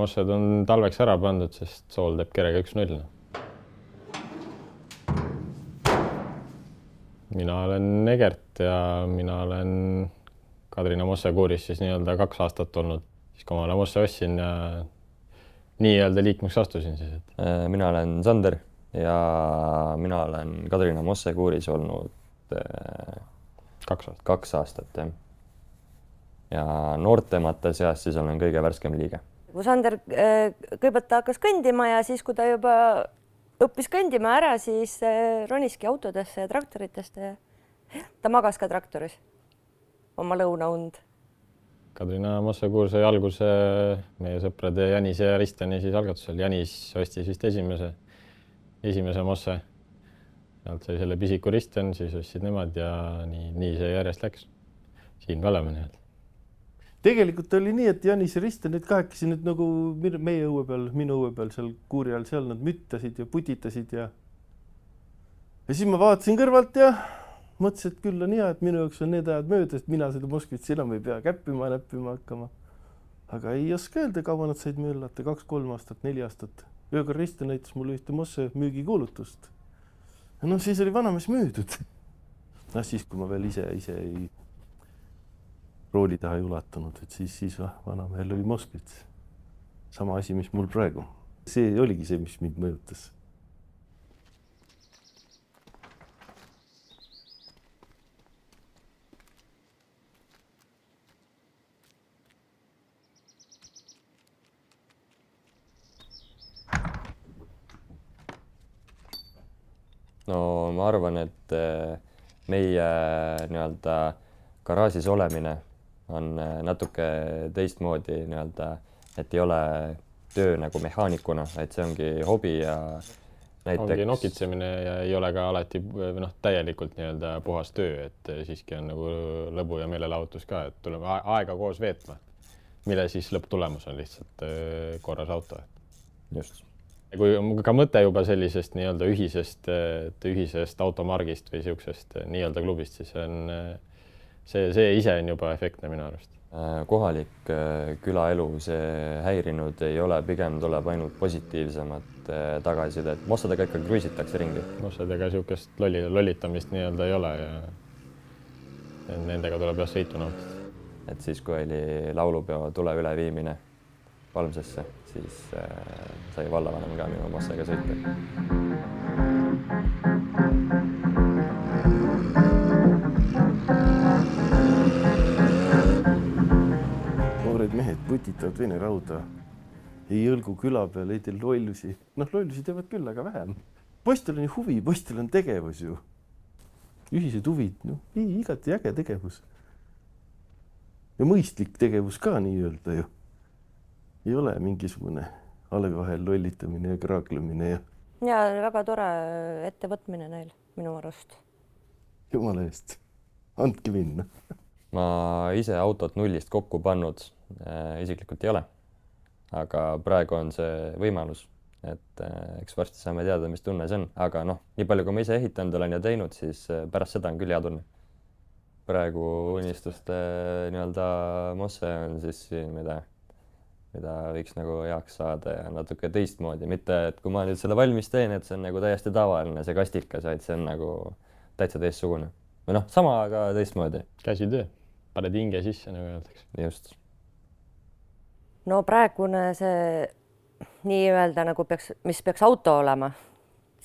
mossed on talveks ära pandud, sest sool teeb kerega 1-0. Mina olen Egert ja mina olen Kadrina Mosse kuuris siis nii-öelda 2 aastat olnud. Siis kui ma Mosse ostsin ja nii-öelda liikmeks astusin siis. Mina olen Sander ja mina olen Kadrina Mosse kuuris olnud 2 aastat. Jah. Ja noortemate seas siis olen kõige värskem liige. Kui Sander kõigepealt hakkas kõndima ja siis, kui ta juba õppis kõndima ära, siis roniski autodesse ja traktoritesse. Ta magas ka traktoris oma lõunaund. Kadrina Mosse kuur sai alguse meie sõprade Janis ja Ristjani siis algatusel. Janis ostis vist esimese Mosse. Sealt sai selle pisiku Ristjan, siis ostsid nemad ja nii see järjest läks. Siin me oleme nii. Tegelikult oli nii, et Janis ja Ristjan nüüd kahekesi nüüd nagu meie õue peal, minu õue peal seal kuuri all, seal nad müttasid ja putitasid ja siis ma vaatasin kõrvalt ja mõtlesin, et küll on hea, et minu jaoks on need ajad mööda, et mina seda Moskvitsi enam ei pea käppima ja näppima hakkama. Aga ei oska öelda, kaua nad said möllata, 2-3 aastat, 4 aastat. Öökord Ristjan näitas mulle ühte Mosse müügikuulutust. No siis oli vanamees müüdud. Siis, kui ma veel ise ei rooli taha ei ulatunud, et siis vanamehel oli Moskvits. Sama asi, mis mul praegu. See oligi see, mis mind mõjutas. No ma arvan, et meie nii-öelda garaažis olemine on natuke teistmoodi nii-öelda, et ei ole töö nagu mehaanikuna, et see ongi hobi ja näiteks... Ongi nokitsemine ja ei ole ka alati täielikult nii-öelda puhas töö, et siiski on nagu lõbu ja meelelahutus ka, et tuleb aega koos veetma, mille siis lõpptulemus on lihtsalt korras auto. Just. Kui ka mõte juba sellisest nii-öelda ühisest automargist või siuksest nii-öelda klubist, siis on see ise on juba efektne minu arust. Kohalik külaelu see häirinud ei ole, pigem tuleb ainult positiivsemat tagasisidet. Mossadega ikka kruisitakse ringi. Mossadega siukest lollitamist nii-öelda ei ole ja nendega tuleb jah sõitu nautida. Et siis, kui oli laulupeo tule üleviimine Palmsesse, siis sai vallavanem ka minu Mossega sõita. Mehed putitavad Vene rauda, ei jõlgu küla peal, ei teel lollusi. Lollusi teevad küll, aga vähem. Poistel on ju huvi, poistel on tegevus ju. Ühised huvid, igati äge tegevus. Ja mõistlik tegevus ka nii-öelda ju. Ei ole mingisugune alevi vahel lollitamine ja kraaklemine. Ja väga tore ettevõtmine neil minu arust. Jumala eest, andke minna. Ma ise autot nullist kokku pannud isiklikult ei ole, aga praegu on see võimalus, et eks varsti saame teada, mis tunne see on, aga nii palju, kui ma ise ehitanud olen ja teinud, siis pärast seda on küll hea tunne. Praegu unistuste nii-öelda Mosse on siis mida võiks nagu heaks saada ja natuke teistmoodi, mitte et kui ma nüüd selle valmis teen, et see on nagu täiesti tavaline see kastikas, vaid see on nagu täitsa teistsugune. Või sama, aga teistmoodi. Käsitöö. Paned hinge sisse, nagu öeldakse. Just. No praegune see nii-öelda nagu mis peaks auto olema,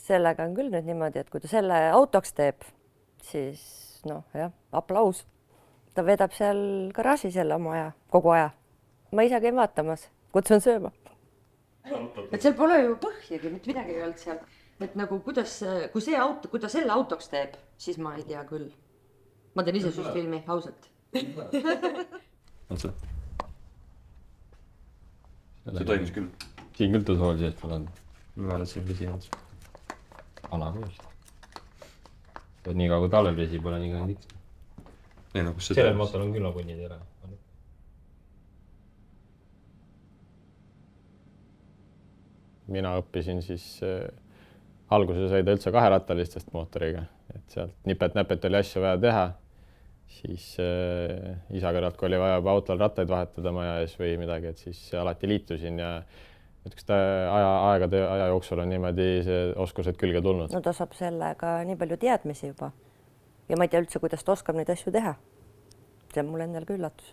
sellega on küll nüüd niimoodi, et kui ta selle autoks teeb, siis aplaus. Ta vedab seal garaaži selle oma aja, kogu aja. Ma ise käin vaatamas, kutsun sööma. Et seal pole ju põhjagi, mitte midagi ei olnud seal. Et nagu kui ta selle autoks teeb, siis ma ei tea küll. Ma teen ise sust filmi, ausalt. On see? See toimis küll. Siin küll tõus hoolsi, et mul on. Ma olen siin vesi olnud. Vana küll. Nii kaua kui talvel vesi pole nii kõnd iks. Sellel motor on küll apunnid ära. Mina õppisin siis, alguse sai ta üldse 2-rattalistest mootoriga, et sealt nipet-näpet oli asju vaja teha. siis isa kõrvalt, kui oli vaja juba autol rattaid vahetada maja ees või midagi, et siis alati liitusin ja niisuguste aja jooksul on niimoodi see oskused külge tulnud. No ta saab sellega nii palju teadmisi juba ja ma ei tea üldse, kuidas ta oskab neid asju teha. See on mulle endal ka üllatus.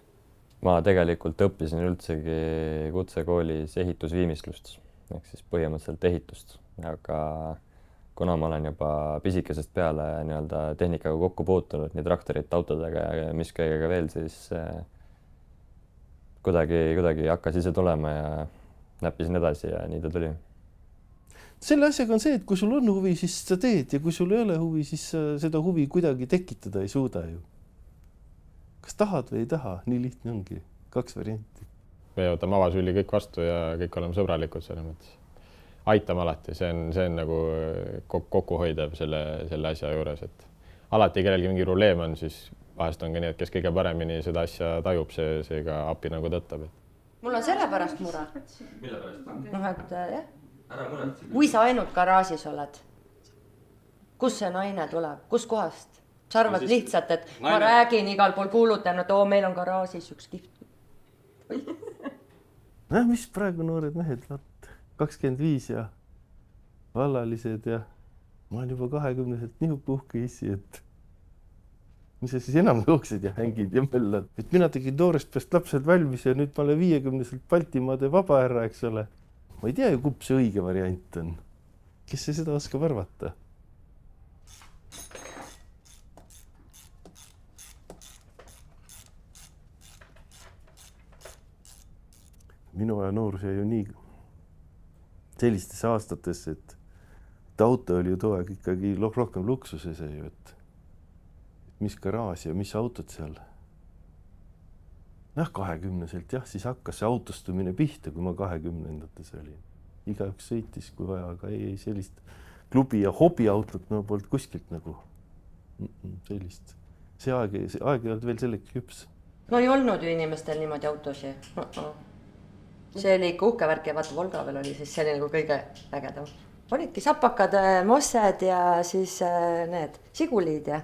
Ma tegelikult õppisin üldsegi kutsekoolis ehitusviimistlust ehk siis põhimõtteliselt ehitust, aga kuna ma olen juba pisikesest peale nii-öelda tehnikaga kokku puutunud, nii traktorite, autodega ja mis kõigega veel, siis kuidagi hakkas ise tulema ja näppisin edasi ja nii ta tuli. Selle asjaga on see, et kui sul on huvi, siis sa teed ja kui sul ei ole huvi, siis sa seda huvi kuidagi tekitada ei suuda ju. Kas tahad või ei taha, nii lihtne ongi. 2 varianti. Me võtame avasülli kõik vastu ja kõik oleme sõbralikud selles mõttes. Aitame alati, see on nagu kokkuhoidev selle asja juures, et alati kellelgi mingi probleem on, siis vahest on ka nii, et kes kõige paremini seda asja tajub, see ka api nagu tõttab. Mul on selle pärast mure. Mille pärast? Noh, et jah. Ära muretse. Kui sa ainult garaažis oled, kus see naine tuleb, kus kohast? Sa arvad lihtsalt, et naine... ma räägin igal pool kuulutan, et meil on garaažis üks kiht. Mis praegu noored mehed, 25 ja vallalised ja ma olen juba 20-selt nii puhke issi, et mis sa siis enam jooksed ja hängid ja möllad. Et mina tegin toorest peast lapsed valmis ja nüüd ma olen 50-selt Baltimaade vaba ära, eks ole. Ma ei tea ju, kumb see õige variant on. Kes see seda oskab arvata? Minu aja noorus jäi ju nii sellistesse aastatesse, et auto oli ju too aeg ikkagi rohkem luksuses ju, et mis garaaž ja mis autod seal. 20-selt jah, siis hakkas see autostumine pihta, kui ma 20-ndates olin. Igaüks sõitis, kui vaja, aga ei sellist klubi ja hobiautot no polnud kuskilt nagu sellist. See aeg ei olnud veel selleks küps. No ei olnud ju inimestel niimoodi autosi. See oli ikka uhke värk ja vaata Volga veel oli, siis see oli nagu kõige ägedam. Olidki sapakad, mossed ja siis need sigulid ja...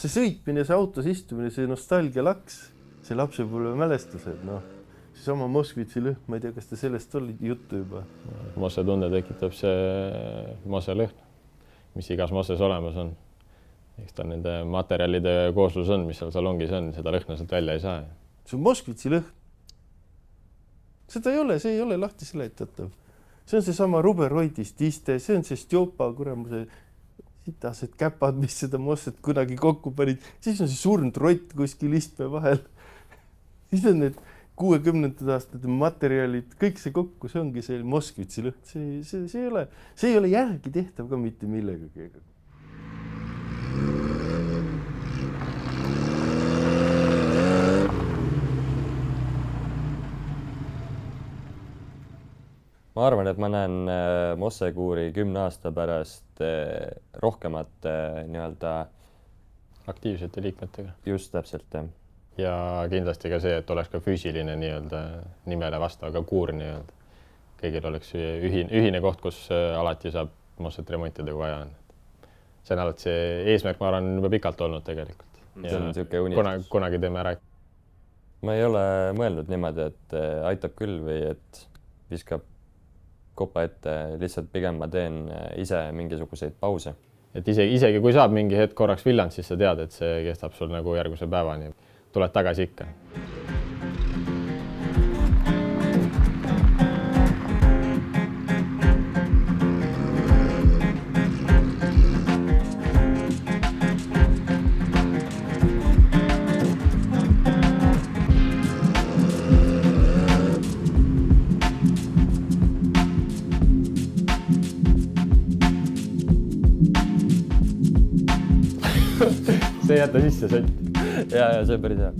See sõitmine, see autos istumine, see nostalgia laks, see lapsepõlve mälestused, see sama Moskvitsi lõhn, ma ei tea, kas te sellest oli juttu juba? Mosse tunde tekitab see mosse lõhn, mis igas mosses olemas on. Eks ta nende materjalide kooslus on, mis seal salongis on, seda lõhna sealt välja ei saa. See on Moskvitsi lõhn. Seda ei ole, see ei ole lahti seletatav. See on see sama Ruberoidist iste, see on see Stjopa, kuramuse sitased käpad, mis seda mosset kunagi kokku panid. Siis on see surnud rott kuskil istme vahel. Siis on need 60. aastate materjalid, kõik see kokku, see ongi see Moskvitsi lõhn. See ei ole järgi tehtav ka mitte millegagi. Ma arvan, et ma näen Mossekuuri 10 aasta pärast rohkemate nii-öelda aktiivsete liikmetega. Just täpselt, jah. Ja kindlasti ka see, et oleks ka füüsiline nii-öelda nimele vastav ka kuur nii-öelda. Kõigil oleks ühine koht, kus alati saab Mosset remontida, kui vaja on. See on alati see eesmärk, ma arvan, juba pikalt olnud tegelikult. See on niisugune unistus. Kunagi teeme ära. Ma ei ole mõeldud niimoodi, et aitab küll või et viskab kopa ette, lihtsalt pigem ma teen ise mingisuguseid pause. Et isegi kui saab mingi hetk korraks villand, siis sa tead, et see kestab sul nagu järgmise päevani. Tuled tagasi ikka. See jätta sisse sõtt. Ja see on päris hea.